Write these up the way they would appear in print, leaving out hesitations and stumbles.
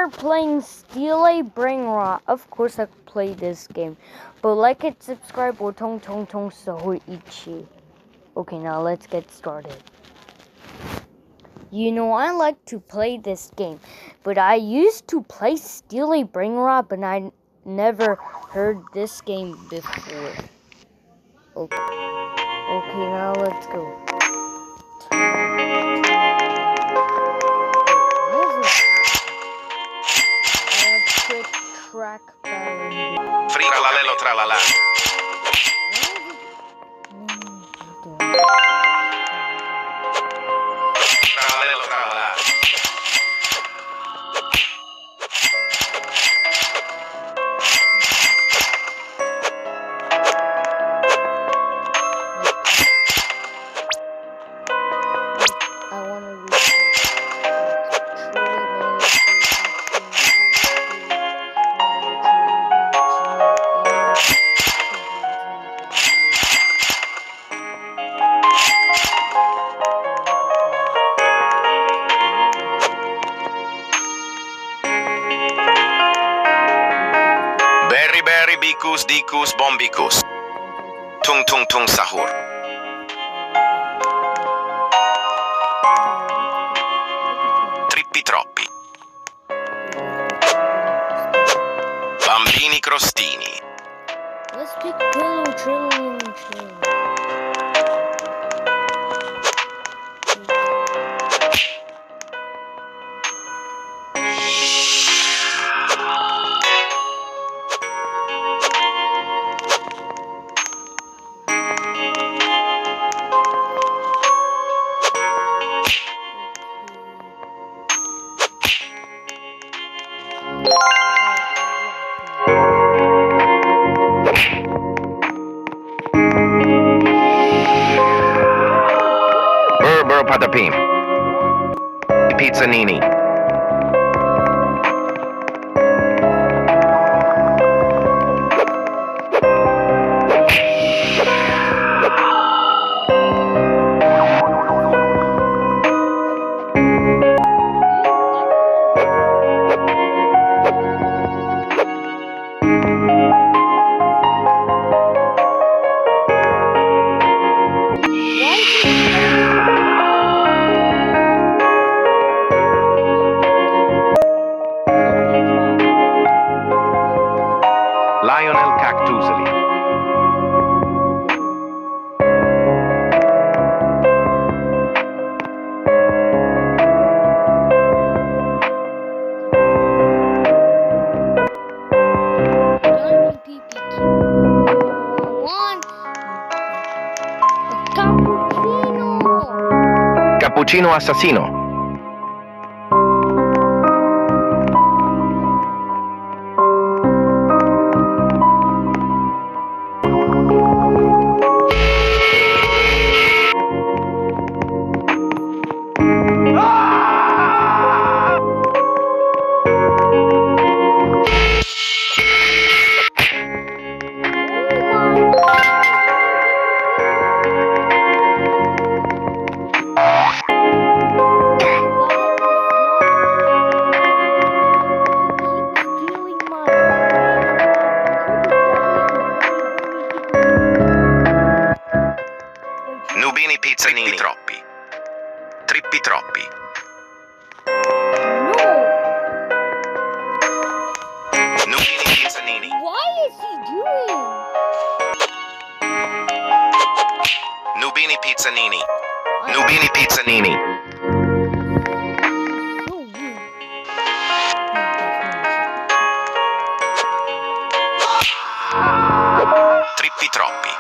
never playing Steal a Brainrot. Of course I play this game. But like and subscribe or tong tong tong so ichi. Okay, now let's get started. You know, I like to play this game, but I used to play Steal a Brainrot, but I never heard this game before. Okay, now let's go. Track Frigalalelo tralala. Tralalelo tralala. Berry bikus dikus bombikus. Tung tung tung sahur. Trippi troppi. Bambini crostini. Let's pick pillow, trillium, trillium. Burr patapim. Pizzanini. Lionel Cactuseli. Cappuccino assassino. Nubini pizzanini troppi. Trippi troppi. Nubini pizzanini. Why is he doing? Nubini pizzanini. Nubini pizzanini. Trippi troppi.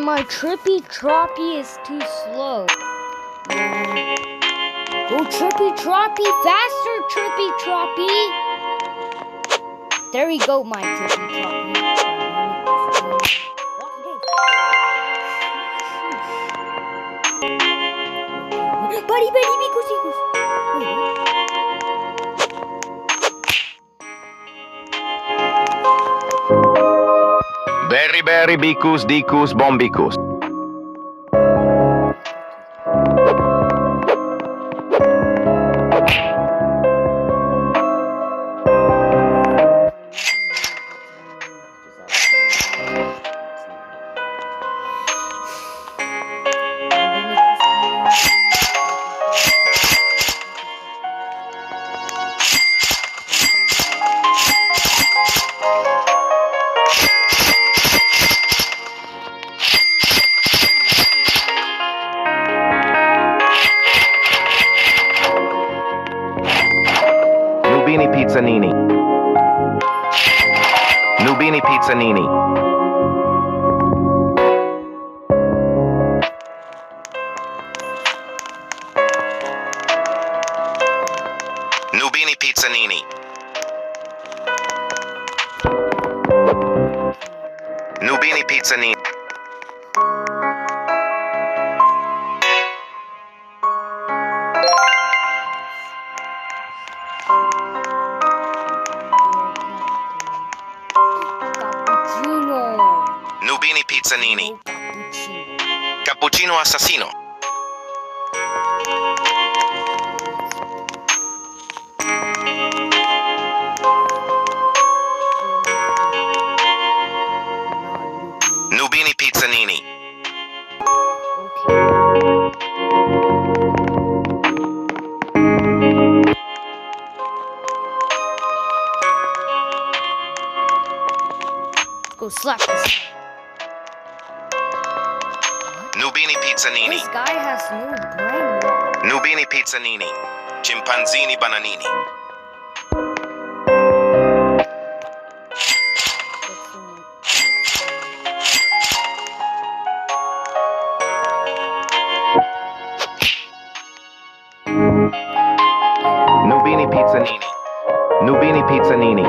My trippy troppy is too slow. Go trippy troppy, faster trippy troppy. There you go, my trippy troppy. Buddy, buddy, because he goes. Berry berry bicus dicus bombicus. Nubini pizzanini. Nubini pizzanini. Nubini pizzanini. Nubini pizzanini. Nubini pizzanini. Cappuccino assassino. Nubini pizzanini. Go slap this. Nubini pizzanini. This guy has no brain rot. Nubini pizzanini. Chimpanzini bananini. Nubini pizzanini. Nubini pizzanini.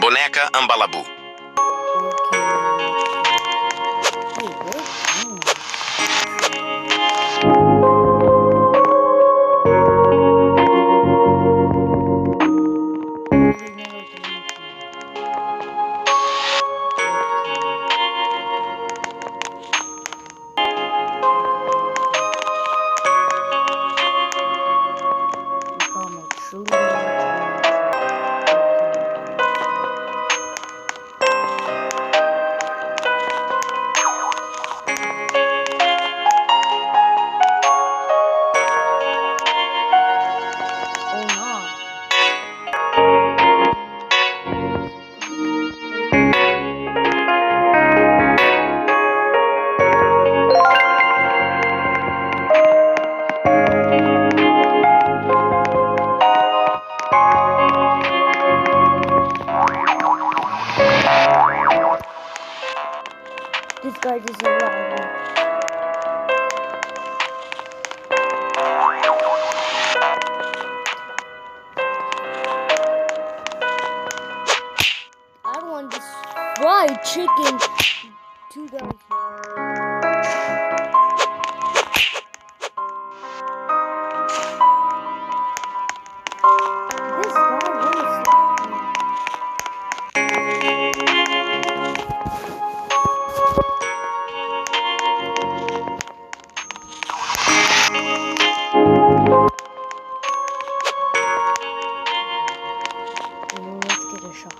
Boneca Ambalabu. This guy doesn't love me. I don't want this fried chicken. Two guys. This guy really slapped me. Let's get a shot.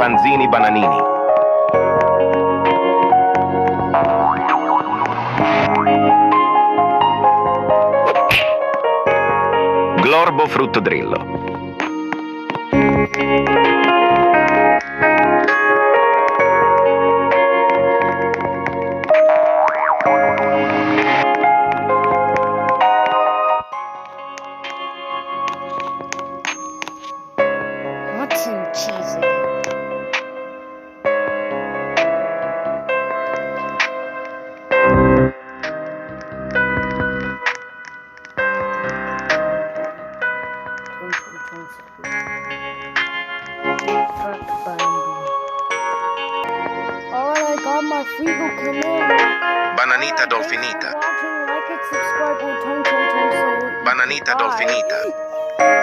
Panzini bananini. Glorbo fruttodrillo. What's some cheese? Alright, I got my frigo Camelo. Bananita dolfinita. Watching, like it, subscribe, or tong tong tong. So Bananita bye. dolfinita.